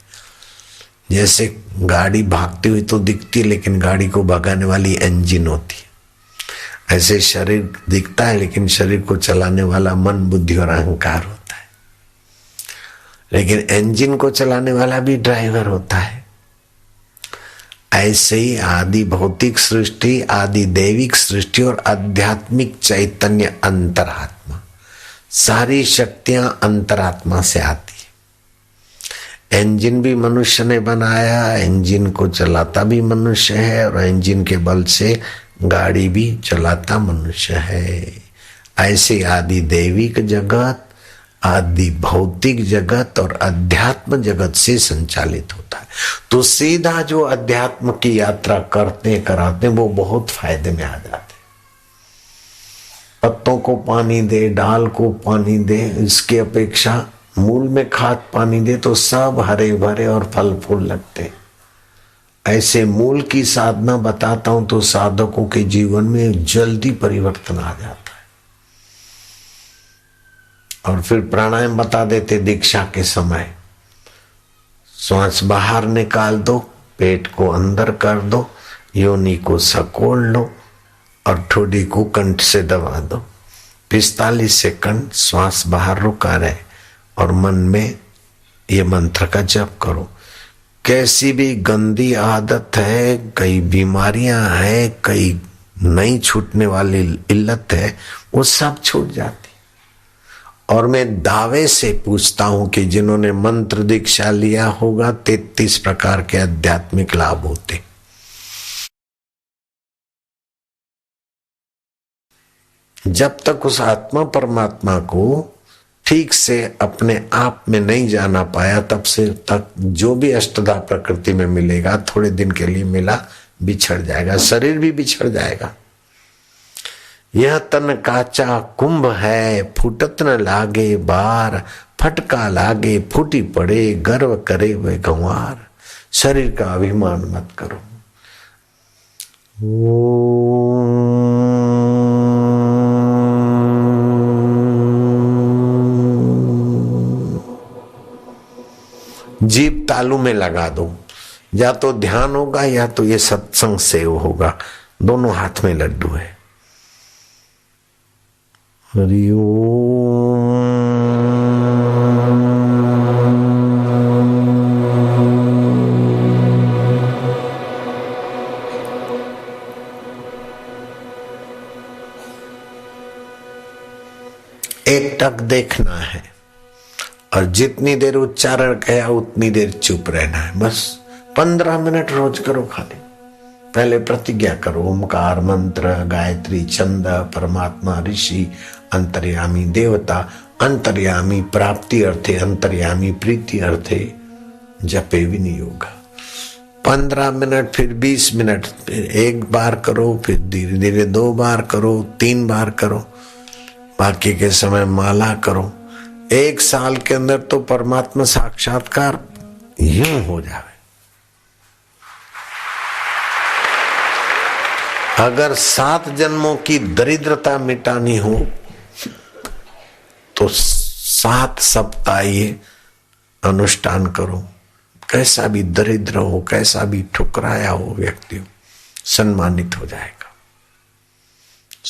जैसे गाड़ी भागती हुई तो दिखती है, लेकिन गाड़ी को भगाने वाली इंजन होती है। ऐसे शरीर दिखता है, लेकिन शरीर को चलाने वाला मन, बुद्धि और अहंकार होता है। लेकिन इंजन को चलाने वाला भी ड्राइवर होता है। ऐसे ही आदि भौतिक सृष्टि, आदि दैविक सृष्टि और आध्यात्मिक चैतन्य अंतरात्मा, सारी शक्तियां अंतरात्मा से आती है। इंजन भी मनुष्य ने बनाया, इंजन को चलाता भी मनुष्य है, और इंजन के बल से गाड़ी भी चलाता मनुष्य है। ऐसे आदि दैविक जगत, आदि भौतिक जगत और अध्यात्म जगत से संचालित होता है। तो सीधा जो अध्यात्म की यात्रा करते कराते वो बहुत फायदे में आ जाते। पत्तों को पानी दे, डाल को पानी दे, इसके अपेक्षा मूल में खाद पानी दे तो सब हरे भरे और फल फूल लगते। ऐसे मूल की साधना बताता हूं तो साधकों के जीवन में जल्दी परिवर्तन आ जाता है। और फिर प्राणायाम बता देते दीक्षा के समय। श्वास बाहर निकाल दो, पेट को अंदर कर दो, योनि को सकोड़ लो और ठोडी को कंठ से दबा दो। 45 सेकंड श्वास बाहर रुका रहे और मन में ये मंत्र का जप करो। कैसी भी गंदी आदत है, कई बीमारियां हैं, कई नहीं छूटने वाली इल्लत है, वो सब छूट जाती। और मैं दावे से पूछता हूं कि जिन्होंने मंत्र दीक्षा लिया होगा 33 प्रकार के आध्यात्मिक लाभ होते। जब तक उस आत्मा परमात्मा को ठीक से अपने आप में नहीं जाना पाया, तब से तक जो भी अष्टधा प्रकृति में मिलेगा थोड़े दिन के लिए मिला, बिछड़ जाएगा, शरीर भी बिछड़ जाएगा। यह तन काचा कुंभ है, फूटत न लागे बार, फटका लागे फूटी पड़े, गर्व करे वे गंवार। शरीर का अभिमान मत करो। जीभ तालू में लगा दो, या तो ध्यान होगा या तो ये सत्संग सेव होगा, दोनों हाथ में लड्डू है। हरि ओम। एक टक देखना है और जितनी देर उच्चारण किया उतनी देर चुप रहना है। बस 15 मिनट रोज करो। खाली पहले प्रतिज्ञा करो, ओमकार मंत्र, गायत्री, छंद, परमात्मा, ऋषि, अंतर्यामी, देवता, अंतर्यामी, प्राप्ति अर्थे, अंतर्यामी, प्रीति अर्थे, जपे विनियोग। 15 मिनट, फिर 20 मिनट, फिर 1 बार करो, फिर धीरे धीरे 2 बार करो, 3 बार करो, बाकी के समय माला करो। 1 साल के अंदर तो परमात्मा साक्षात्कार यूं हो जाए। अगर 7 जन्मों की दरिद्रता मिटानी हो तो 7 सप्ताह ये अनुष्ठान करो। कैसा भी दरिद्र हो, कैसा भी ठुकराया हो व्यक्ति हो, सम्मानित हो जाएगा।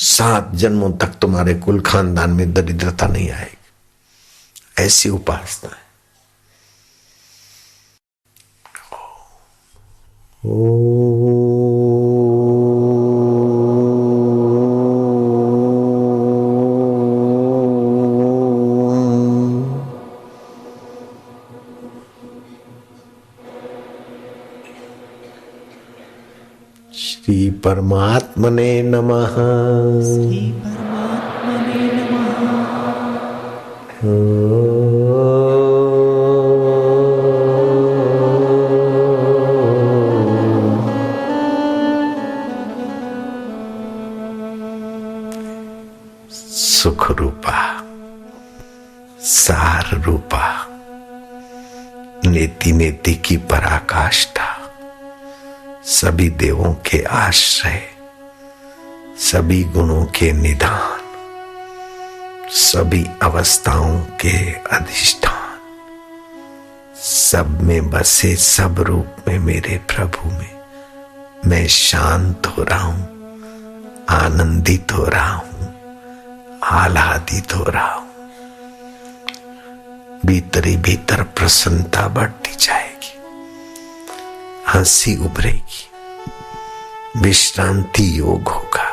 7 जन्मों तक तुम्हारे कुल खानदान में दरिद्रता नहीं आएगी। ऐसी उपासना है। श्री परमात्मने नमः। श्री परमात्मने नमः। सुख रूपा, सार रूपा, नेति नेति की पराकाष्ठा, सभी देवों के आश्रय, सभी गुणों के निधान, सभी अवस्थाओं के अधिष्ठान, सब में बसे, सब रूप में मेरे प्रभु में मैं शांत हो रहा हूं, आनंदित हो रहा हूं, आह्लादित हो रहा हूं। भीतरी भीतर प्रसन्नता बढ़ती जाएगी, हंसी उभरेगी, विश्रांति योग होगा।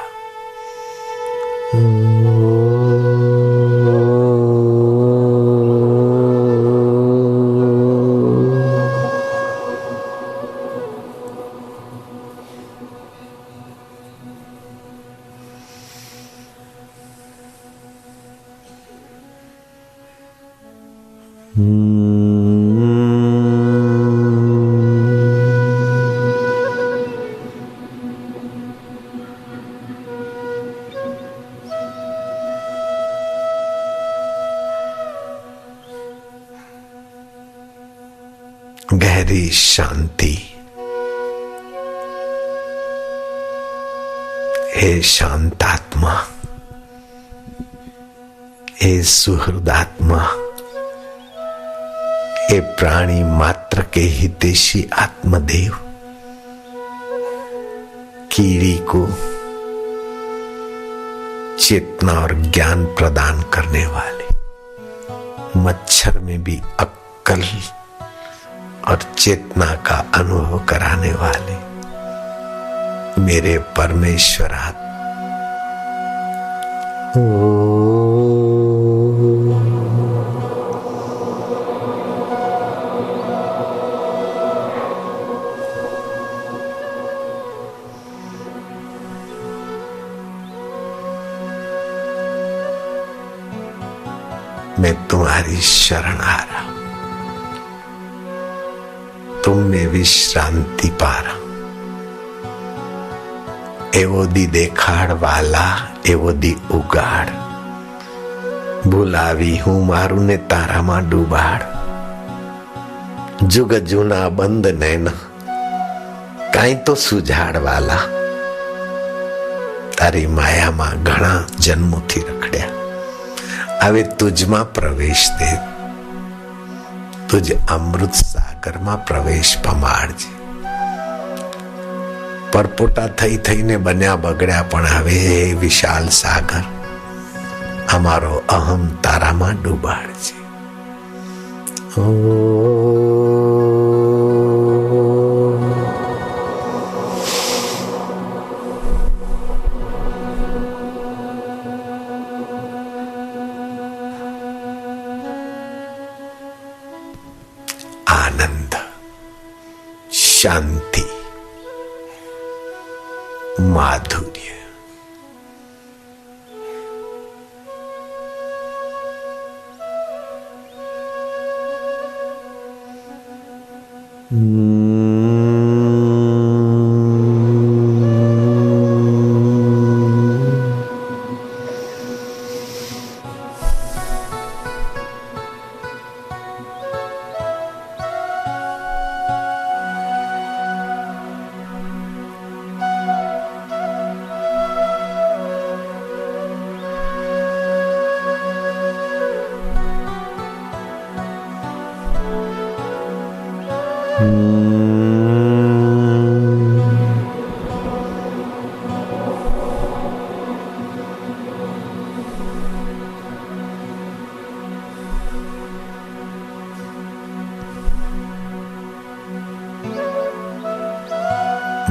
गहरी शांति। हे शांतात्मा, हे सुहृदात्मा, हे प्राणी मात्र के हितैषी आत्मदेव, कीड़ी को चेतना और ज्ञान प्रदान करने वाले, मच्छर में भी अक्कल और चेतना का अनुभव कराने वाले मेरे परमेश्वरा, मैं तुम्हारी शरण आ रहा हूं, तुम में विश्रांति पा रहा हूं। एवो दी देखाड़ वाला, एवो दी उगाड़, भुलावी हूं मारू ने तारा मां डूबाड़। जुग जूना बंद नैन काई तो सुझाड़ वाला, तारी माया मां घणा जन्मोथी रखड्या, હવે તુજમાં પ્રવેશ દે, તુજ અમૃત સાગરમાં પ્રવેશ પમાડજે। પરપોટા થઈ થઈને બન્યા બગડ્યા, પણ હવે વિશાલ સાગર અમારો અહમ તારામાં ડૂબાડજે। आनंद, शांति, माधुर्य,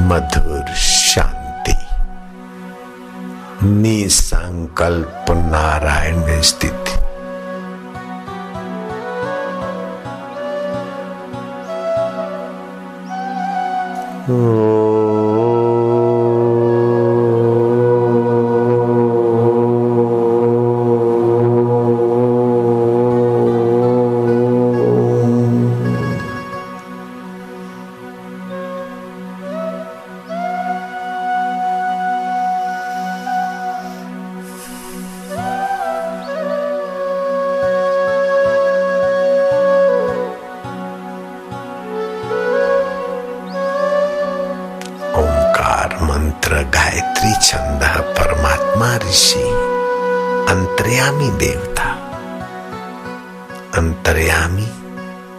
मधुर शांति, निसंकल्प नारायण में स्थिति। मंत्र गायत्री छंद परमात्मा ऋषि अंतर्यामी देवता, अंतर्यामी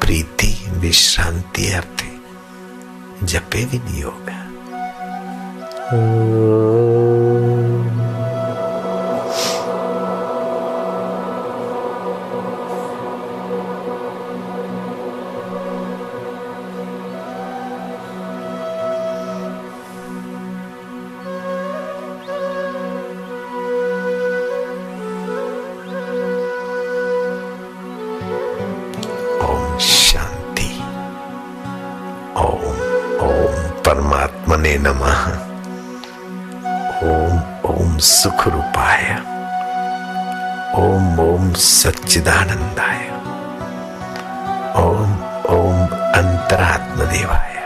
प्रीति विश्रांति अर्थे जपे विनियोग। परमात्मने नमः। ओम ओम सुख रूपाय, ओम ओम सच्चिदानंदाय, ओम ओम अंतरात्म देवाय,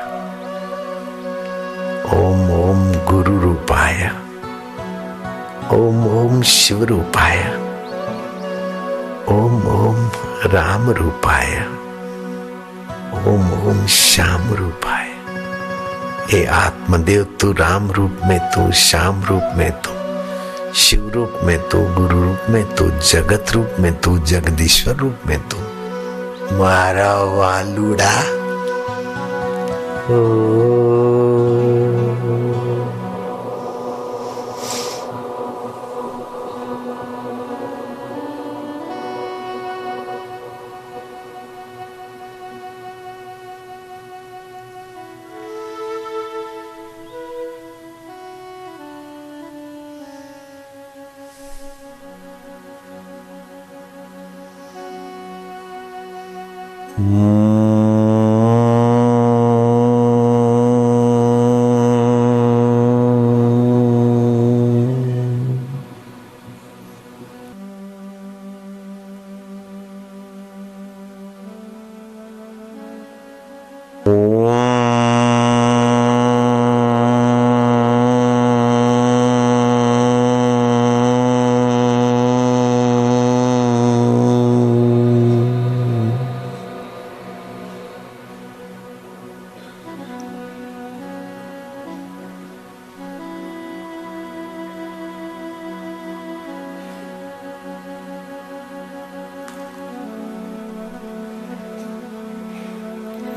ओम ओम गुरु रूपाय, ओम ओम शिव रूपाय, ओम ओम राम रूपाय, ओम ओम श्याम रूपाय। हे आत्मदेव, तू राम रूप में, तू श्याम रूप में, तू शिव रूप में, तू गुरु रूप में, तू जगत रूप में, तू जगदीश्वर रूप में, तू मारा वालुड़ा।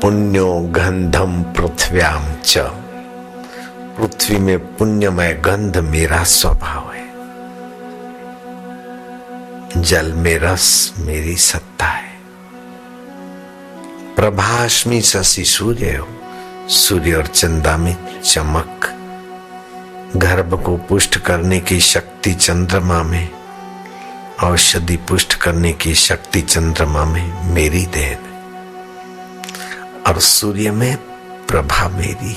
पुण्यो गंधम पृथ्व्याम च, पृथ्वी में पुण्यमय गंध मेरा स्वभाव है। जल में रस मेरी सत्ता है। प्रभाष्मि शशि सूर्य हो, सूर्य और चंदा में चमक। गर्भ को पुष्ट करने की शक्ति चंद्रमा में, औषधि पुष्ट करने की शक्ति चंद्रमा में मेरी देन, और सूर्य में प्रभा मेरी।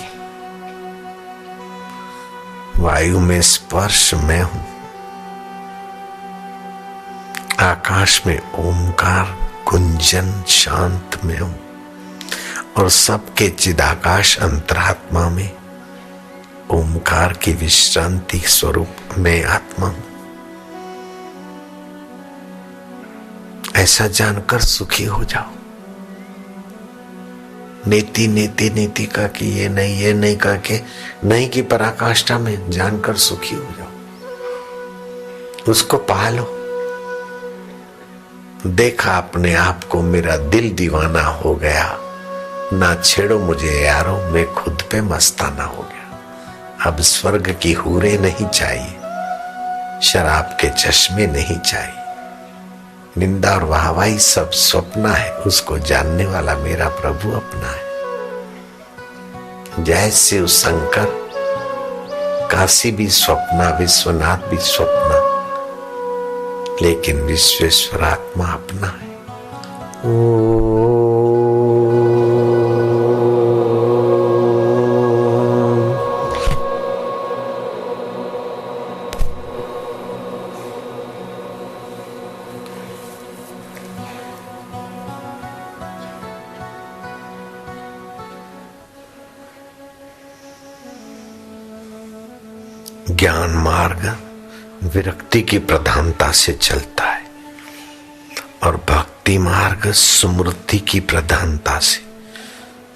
वायु में स्पर्श मैं हूं, आकाश में ओंकार गुंजन शांत में हूं, और सबके चिदाकाश अंतरात्मा में ओंकार की विश्रांति स्वरूप मैं आत्मा हूं। ऐसा जानकर सुखी हो जाओ। नीति नीति नीति का कि ये नहीं का के नहीं की पराकाष्ठा में जानकर सुखी हो जाओ। उसको पालो। देखा अपने आप को, मेरा दिल दीवाना हो गया। ना छेड़ो मुझे यारो, मैं खुद पे मस्ताना हो गया। अब स्वर्ग की हूरें नहीं चाहिए, शराब के चश्मे नहीं चाहिए, निंदा और वाहवाही सब स्वप्न है, उसको जानने वाला मेरा प्रभु अपना है। जय शिव शंकर, काशी भी स्वप्ना, विश्वनाथ भी स्वप्ना, लेकिन विश्वेश्वर आत्मा अपना है। ज्ञान मार्ग विरक्ति की प्रधानता से चलता है और भक्ति मार्ग स्मृति की प्रधानता से।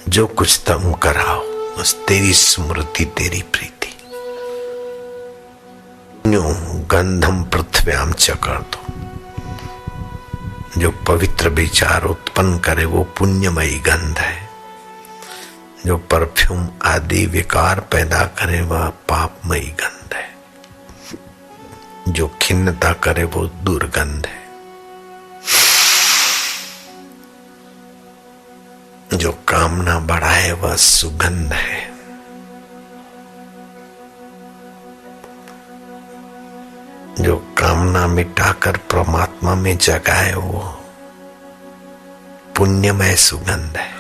जो कुछ तुम कराओ बस तेरी स्मृति, तेरी प्रीति। न्यो गंधम पृथ्व्याम च कर दो, जो पवित्र विचार उत्पन्न करे वो पुण्यमयी गंध है। जो परफ्यूम आदि विकार पैदा करे वह पापमयी गंध है। जो खिन्नता करे वो दुर्गंध है। जो कामना बढ़ाए वह सुगंध है। जो कामना मिटाकर परमात्मा में जगाए वो पुण्यमय सुगंध है।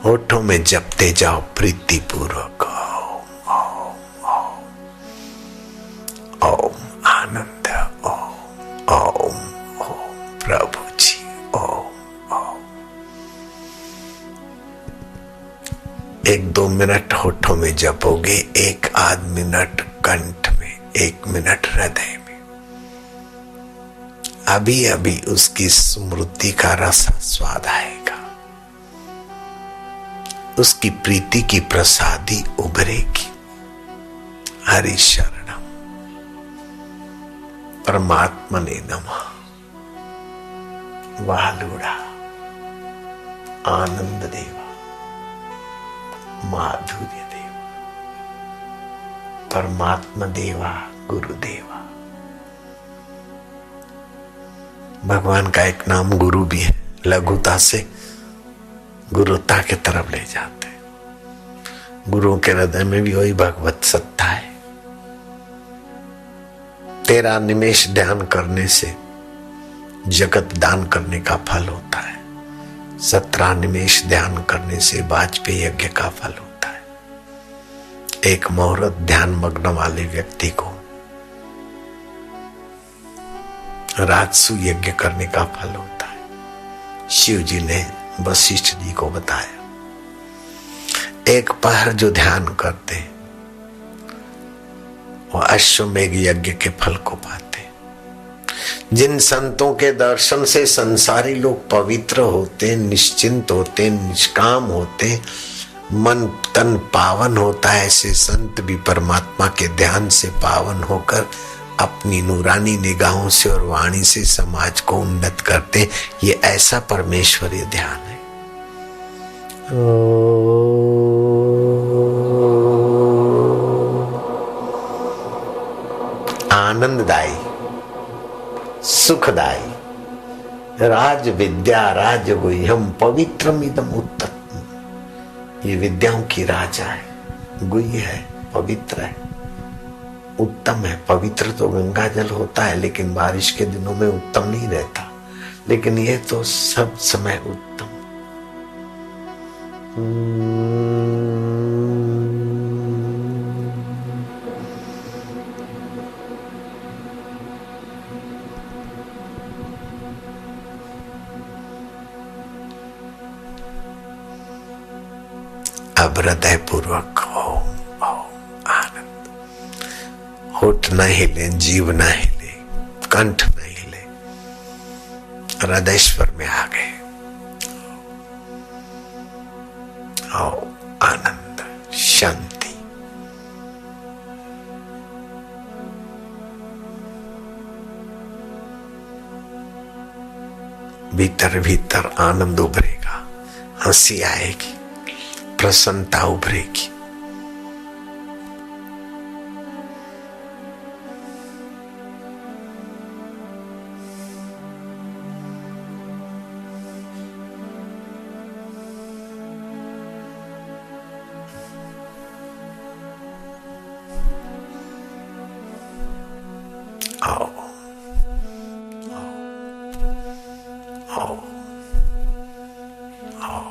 होठों में जपते जाओ प्रीति पूर्वक ओम आनंद, ओम ओम ओम प्रभु जी, ओम ओम। 1-2 मिनट होठों में जपोगे, 1-8 मिनट कंठ में, 1 मिनट हृदय में। अभी अभी उसकी स्मृति का रस स्वाद आएगा, उसकी प्रीति की प्रसादी उभरेगी। हरि शरणम, परमात्मने नमः। वालुड़ा आनंद देवा, माधुर्य देवा, परमात्मा देवा, गुरुदेवा। भगवान का एक नाम गुरु भी है। लघुता से गुरुता की तरफ ले जाते। गुरु के हृदय में भी वही भगवत सत्ता है। 13 निमेष ध्यान करने से जगत दान करने का फल होता है। 17 निमेष ध्यान करने से वाजपेयी यज्ञ का फल होता है। एक मुहूर्त ध्यान मग्न वाले व्यक्ति को राजसु यज्ञ करने का फल होता है। शिव जी ने वशिष्ठ जी को बताया। एक पहर जो ध्यान करते हैं वो अश्वमेघ यज्ञ के फल को पाते हैं। जिन संतों के दर्शन से संसारी लोग पवित्र होते, निश्चिंत होते, निष्काम होते, मन तन पावन होता है, ऐसे संत भी परमात्मा के ध्यान से पावन होकर अपनी नूरानी निगाहों से और वाणी से समाज को उन्नत करते। ये ऐसा परमेश्वरीय ध्यान है। आनंददायी, सुखदायी, राज विद्या राज गुह्यम पवित्रम इदम उत्तम। ये विद्याओं की राजा है, गुह्य है, पवित्र है, उत्तम है। पवित्र तो गंगा जल होता है, लेकिन बारिश के दिनों में उत्तम नहीं रहता, लेकिन ये तो सब समय उत्तम। अब हृदय पूर्वक ओम ओम आनंद। होठ न हिले, जीव न हिले, कंठ न हिले, हृदयेश्वर में आ गए। ओम आनंद, शांति। भीतर भीतर आनंद उभरेगा, हंसी आएगी, प्रसन्नता उभरेगी। आओ आओ आओ।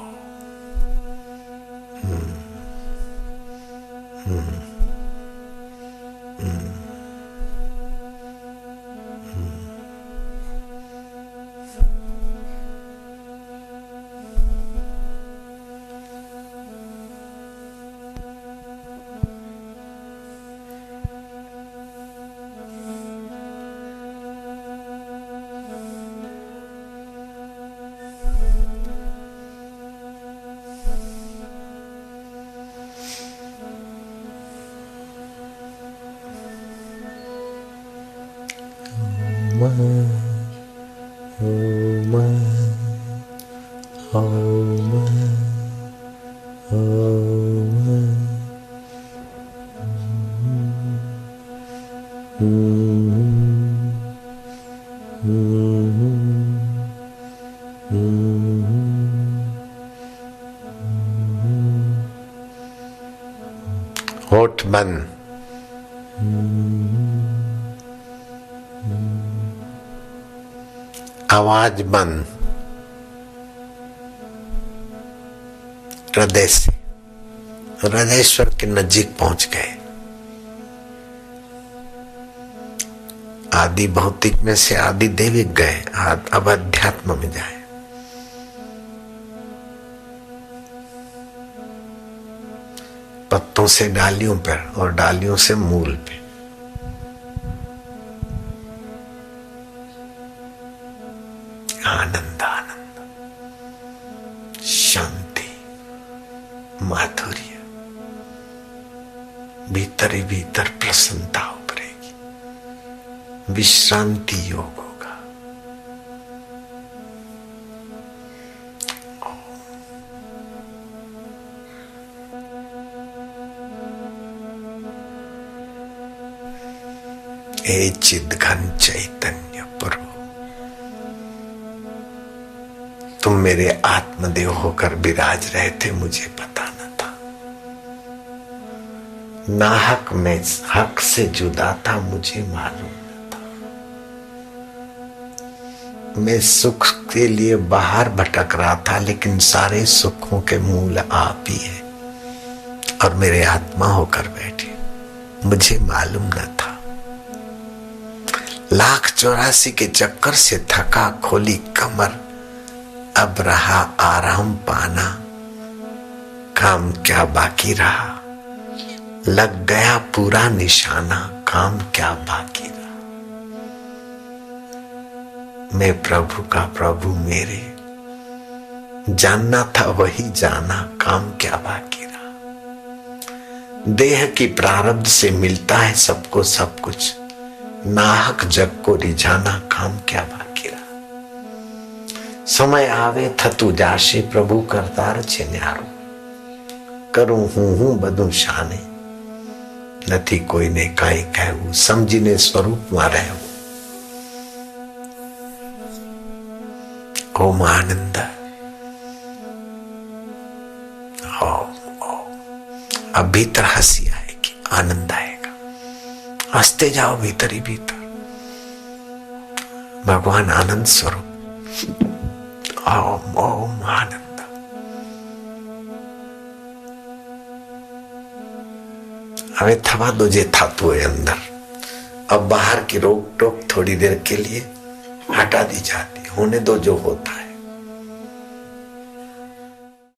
होठ बंद, आवाज बंद, हृदय से हृदयेश्वर के नजीक पहुंच गए। आदि भौतिक में से आदि दैविक गए, अब अध्यात्म में जाए। पत्तों से डालियों पर और डालियों से मूल पे। आनंद आनंद, शांति, माधुर्य, भीतर ही भीतर प्रसन्नता उभरेगी, विश्रांति योग होगा। हे चिद्घन चैतन्य प्रभु, तुम मेरे आत्मदेव होकर विराज रहे थे, मुझे पता न था। नाहक में हक से जुदा था, मुझे मालूम न था। मैं सुख के लिए बाहर भटक रहा था, लेकिन सारे सुखों के मूल आप ही है और मेरे आत्मा होकर बैठे, मुझे मालूम न था। 1,84 के चक्कर से थका खोली कमर, अब रहा आराम पाना, काम क्या बाकी रहा। लग गया पूरा निशाना, काम क्या बाकी रहा। मैं प्रभु का प्रभु मेरे, जानना था वही जाना, काम क्या बाकी रहा। देह की प्रारब्ध से मिलता है सबको सब कुछ, नाहक जग को रिझाना, काम क्या बाकी रहा। समय आवे थतु जाशे, प्रभु करतार छे न्यारो। करूं हूं बधुं शाने, નથી કોઈને કાંઈ કહેવું, સમજીને સ્વરૂપમાં રહેવું। ओम आनंद, ओम ओम। अब भीतर हंसी आएगी, आनंद आएगा, हंसते जाओ भीतर ही भीतर। भगवान आनंद स्वरूप, ओम ओम आनंद। હવે થવા દો જે થાતું હોય અંદર। अब बाहर की रोक टोक थोड़ी देर के लिए हटा दी जाती, होने दो जो होता है।